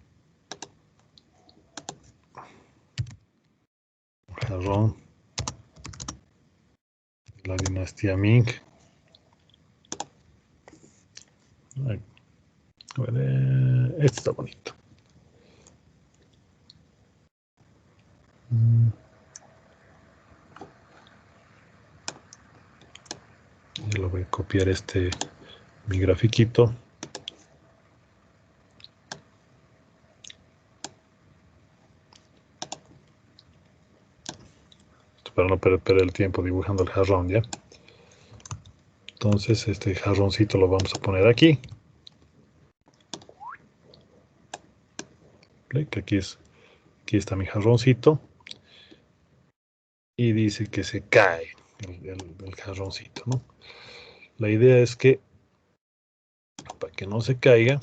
el jarrón de la dinastía Ming. Este está bonito. Yo lo voy a copiar mi grafiquito. Para no perder el tiempo dibujando el jarrón, ¿ya? Entonces este jarroncito lo vamos a poner aquí. Aquí está mi jarroncito. Y dice que se cae el jarroncito, ¿no? La idea es que para que no se caiga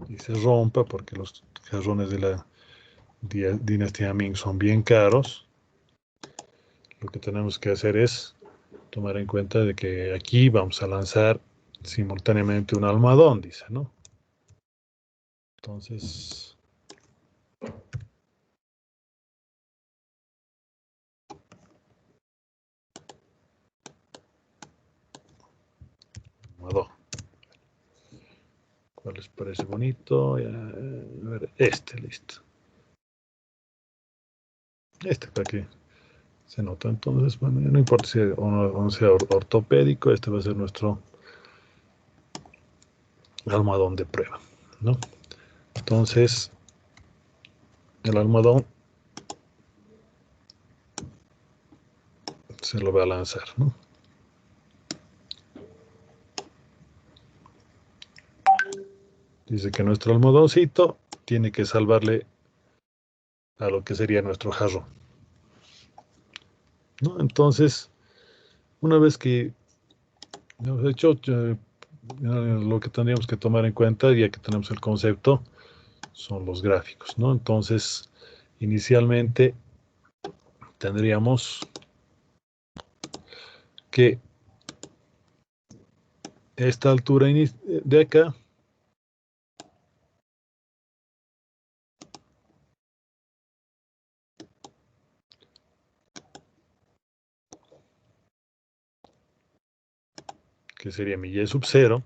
y se rompa, porque los jarrones de la dinastía Ming son bien caros, lo que tenemos que hacer es tomar en cuenta de que aquí vamos a lanzar simultáneamente un almohadón, dice, ¿no? Entonces, almohadón. ¿Cuál les parece bonito? A ver, listo. Para que se nota. Entonces, bueno, no importa si no sea ortopédico, este va a ser nuestro almohadón de prueba, ¿no? Entonces, el almohadón se lo va a lanzar, ¿no? Dice que nuestro almohadoncito tiene que salvarle a lo que sería nuestro jarrón, ¿no? Entonces, una vez que hemos hecho lo que tendríamos que tomar en cuenta, ya que tenemos el concepto, son los gráficos, ¿no? Entonces, inicialmente tendríamos que esta altura de acá que sería mi y sub 0,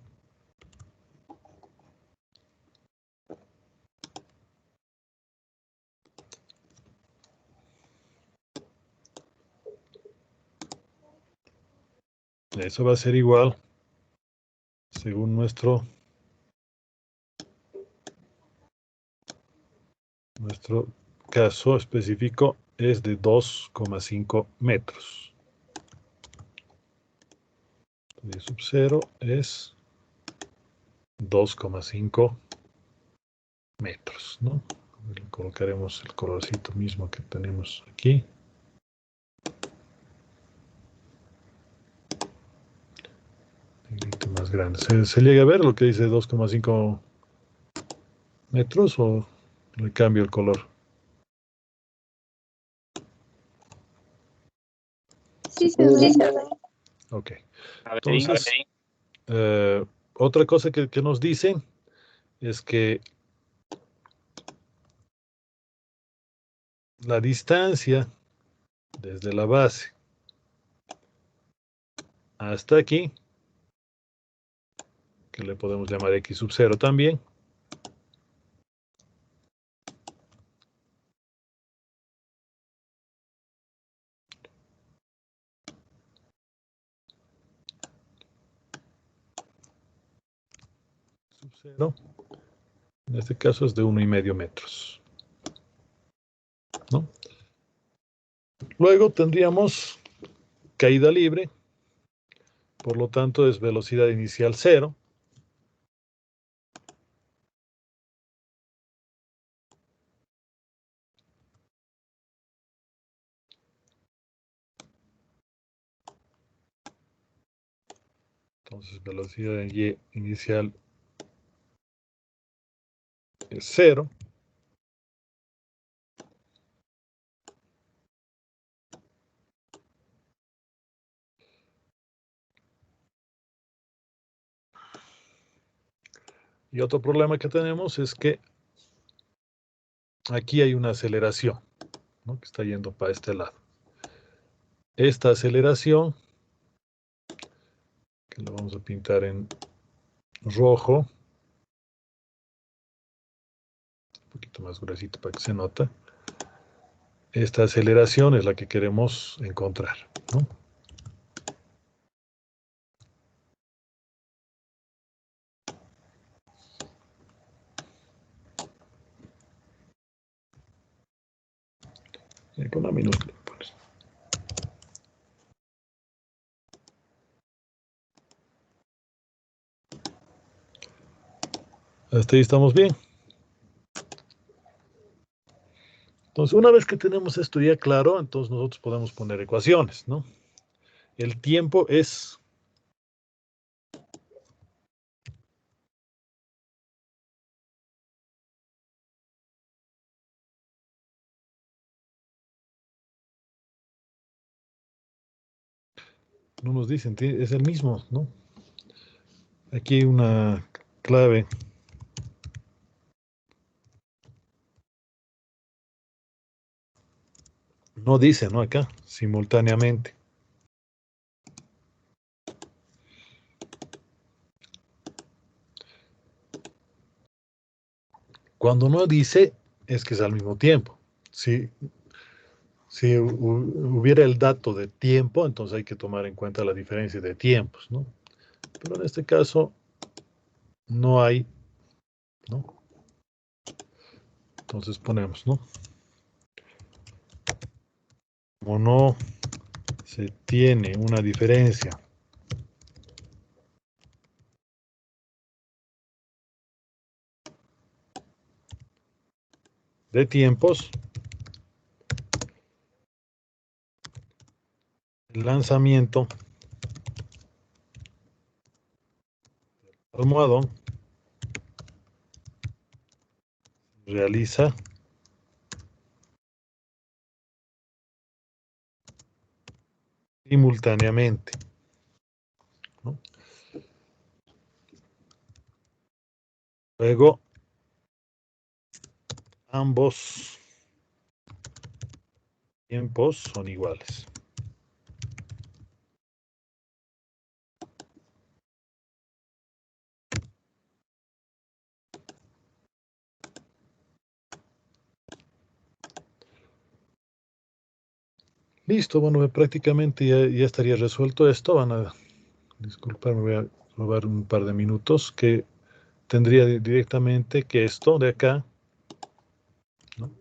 eso va a ser igual, según nuestro caso específico, es de 2,5 metros. Y sub 0 es 2,5 metros, ¿no? Le colocaremos el colorcito mismo que tenemos aquí. Más grande. ¿Se llega a ver lo que dice 2,5 metros o le cambio el color? Sí, se ve. Ok. Entonces, otra cosa que nos dice es que la distancia desde la base hasta aquí, que le podemos llamar x sub 0 también, sub 0, en este caso es de 1,5 metros, ¿no? Luego tendríamos caída libre, por lo tanto es velocidad inicial 0. Entonces velocidad y inicial es 0. Y otro problema que tenemos es que aquí hay una aceleración, ¿no?, que está yendo para este lado. Esta aceleración, que lo vamos a pintar en rojo, un poquito más gruesito para que se note. Esta aceleración es la que queremos encontrar, ¿no? Con una minúscula pones. Hasta ahí estamos bien. Entonces, una vez que tenemos esto ya claro, entonces nosotros podemos poner ecuaciones, ¿no? El tiempo es no nos dicen, es el mismo, ¿no? Aquí hay una clave. No dice, ¿no? Acá, simultáneamente. Cuando no dice, es que es al mismo tiempo. Si hubiera el dato de tiempo, entonces hay que tomar en cuenta la diferencia de tiempos, ¿no? Pero en este caso no hay, ¿no? Entonces ponemos, ¿no? Como no se tiene una diferencia de tiempos, el lanzamiento almohadón realiza simultáneamente, ¿no? Luego, ambos tiempos son iguales. Listo, bueno, prácticamente ya estaría resuelto esto. Van a disculpar, me voy a robar un par de minutos, que tendría directamente que esto de acá, ¿no?,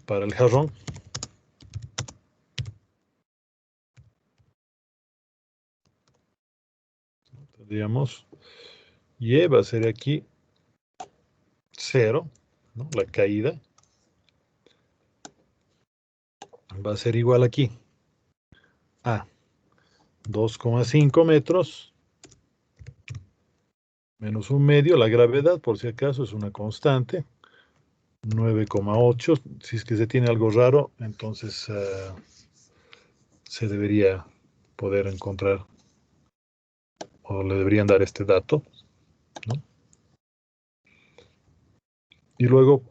para el jarrón, tendríamos y va a ser aquí 0, ¿no? La caída va a ser igual aquí a 2,5 metros menos 1/2. La gravedad, por si acaso, es una constante, 9,8. Si es que se tiene algo raro, entonces se debería poder encontrar, o le deberían dar este dato, ¿no? Y luego,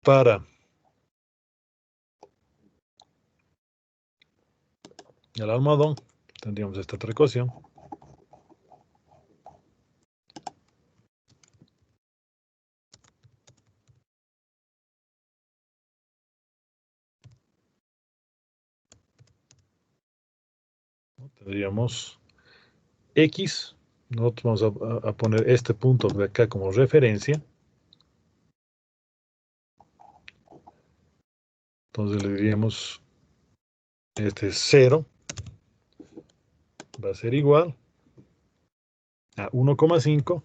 para el almohadón, tendríamos esta otra ecuación. ¿no? Tendríamos X. Nosotros vamos a poner este punto de acá como referencia. Entonces le diríamos, este es 0, va a ser igual a 1,5.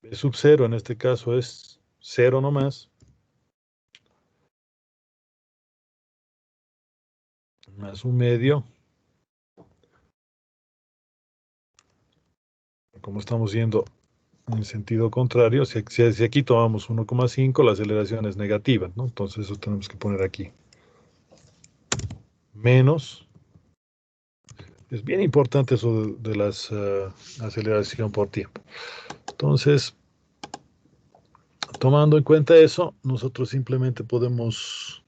B sub 0 en este caso es 0 nomás, más 1/2. Como estamos yendo en el sentido contrario, si aquí tomamos 1,5, la aceleración es negativa, ¿no? Entonces eso tenemos que poner aquí. Menos. Es bien importante eso de las aceleración por tiempo. Entonces, tomando en cuenta eso, nosotros simplemente podemos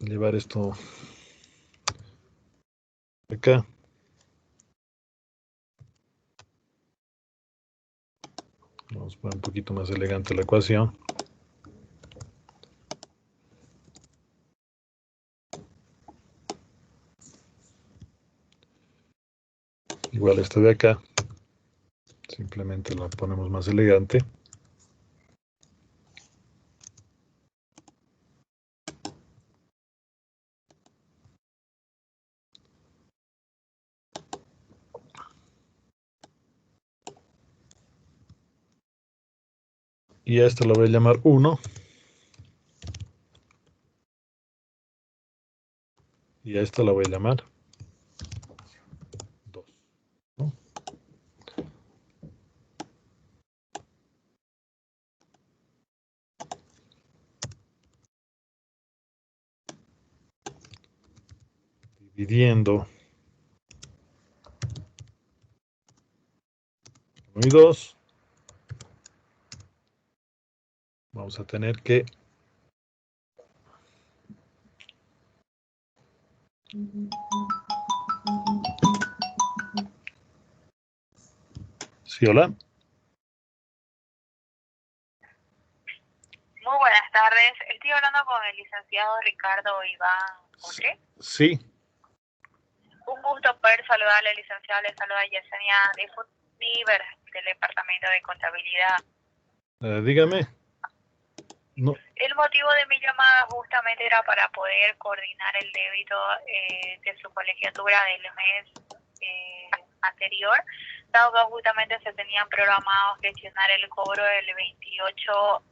llevar esto acá. Vamos a poner un poquito más elegante la ecuación. Igual esta de acá. Simplemente la ponemos más elegante. Y a esta la voy a llamar 1. Y a esta la voy a llamar 2. ¿No? Dividiendo 1 y 2. Vamos a tener que ¿sí, hola? Muy buenas tardes. Estoy hablando con el licenciado Ricardo Iván Otre. Sí. Un gusto poder saludarle, licenciado. Le saluda Yesenia de Foodliver, del Departamento de Contabilidad. Dígame. No. El motivo de mi llamada justamente era para poder coordinar el débito de su colegiatura del mes anterior, dado que justamente se tenían programados gestionar el cobro del 28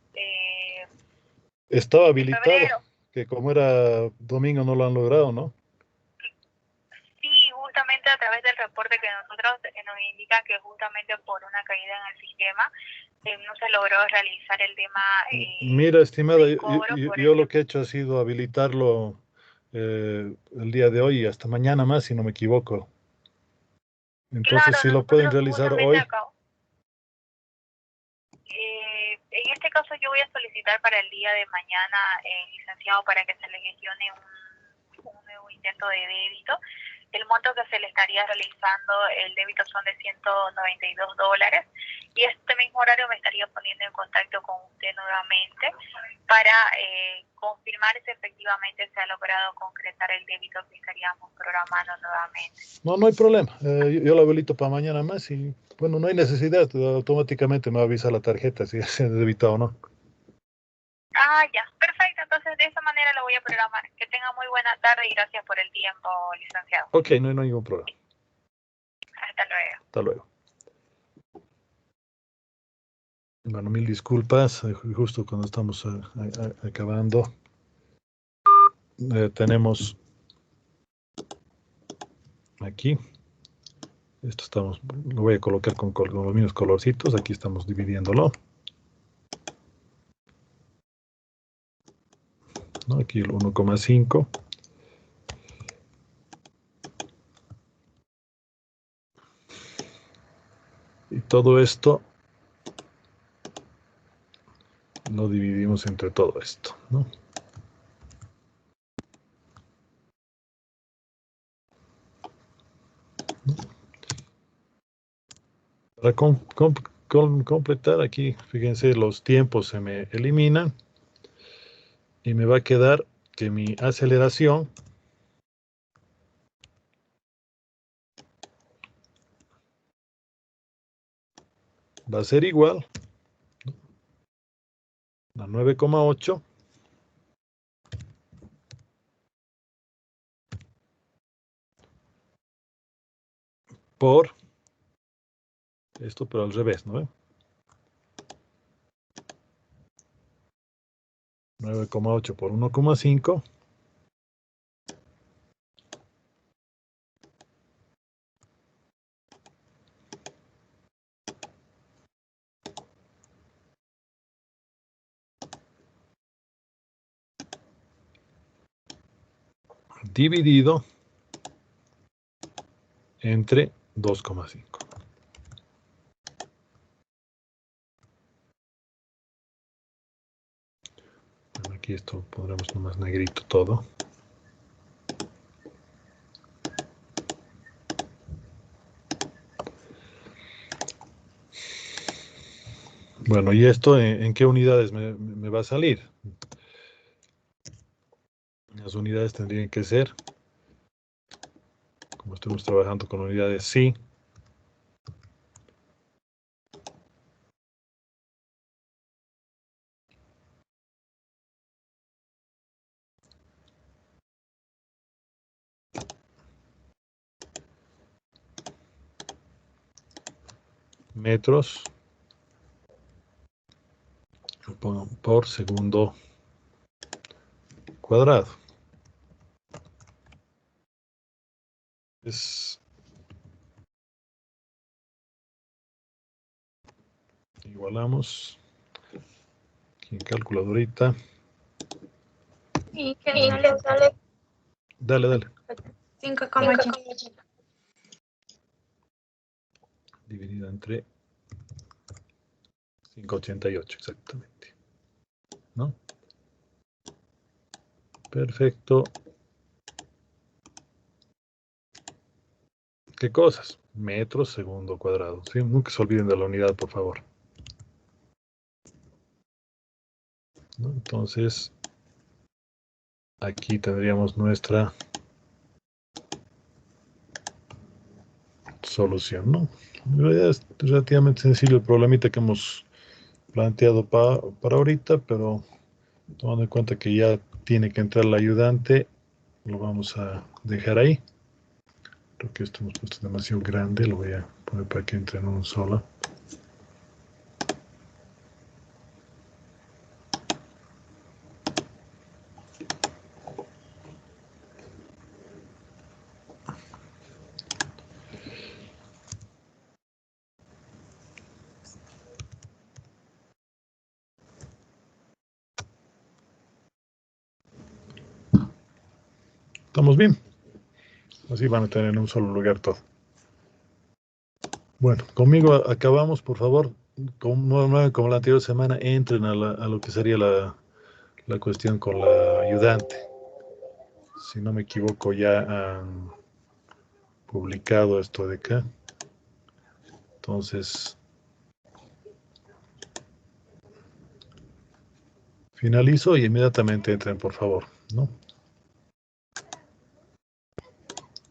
Estaba habilitado, febrero. que como era domingo no lo han logrado, ¿no? Sí, justamente a través del reporte que nosotros nos indica que justamente por una caída en el sistema no se logró realizar el tema. Mira, estimada, yo lo que que he hecho ha sido habilitarlo el día de hoy y hasta mañana más, si no me equivoco. Entonces, claro, si lo pueden nosotros realizar justamente hoy. acá, en este caso yo voy a solicitar para el día de mañana, licenciado, para que se le gestione un nuevo intento de débito. El monto que se le estaría realizando, el débito son de $192, y este mismo horario me estaría poniendo en contacto con usted nuevamente para confirmar si efectivamente se ha logrado concretar el débito que estaríamos programando nuevamente. No, no hay problema. Yo lo habilito para mañana más y, bueno, no hay necesidad. Automáticamente me avisa la tarjeta si se ha debitado o no. Ah, ya, perfecto. Entonces de esa manera lo voy a programar. Que tenga muy buena tarde y gracias por el tiempo, licenciado. Ok, no hay ningún problema. Hasta luego. Hasta luego. Bueno, mil disculpas. Justo cuando estamos acabando, tenemos aquí. Esto estamos, lo voy a colocar con los mismos colorcitos. Aquí estamos dividiéndolo. ¿No? Aquí el 1,5. Y todo esto lo dividimos entre todo esto, ¿no? Para completar aquí, fíjense, los tiempos se me eliminan. Y me va a quedar que mi aceleración va a ser igual a 9,8 por esto, pero al revés, ¿no? 9,8 por 1,5 dividido entre 2,5. Bueno, aquí esto pondremos nomás negrito todo. Bueno, ¿y esto en qué unidades me va a salir? Las unidades tendrían que ser, como estamos trabajando con unidades sí, metros por segundo cuadrado. Igualamos aquí en calculadorita. Y que le sale Dale. 5,8. Dividido entre 5,88 exactamente. ¿No? Perfecto. ¿Qué cosas? Metros segundo cuadrado. ¿Sí? Nunca se olviden de la unidad, por favor. ¿No? Entonces, aquí tendríamos nuestra solución, ¿no? En realidad es relativamente sencillo el problemita que hemos planteado para ahorita, pero tomando en cuenta que ya tiene que entrar la ayudante, lo vamos a dejar ahí. Creo que esto hemos puesto demasiado grande, lo voy a poner para que entre en un solo. ¿Estamos bien? Así van a tener en un solo lugar todo. Bueno, conmigo acabamos, por favor, como la anterior semana, entren a lo que sería la cuestión con la ayudante. Si no me equivoco, ya han publicado esto de acá. Entonces, finalizo y inmediatamente entren, por favor, ¿no?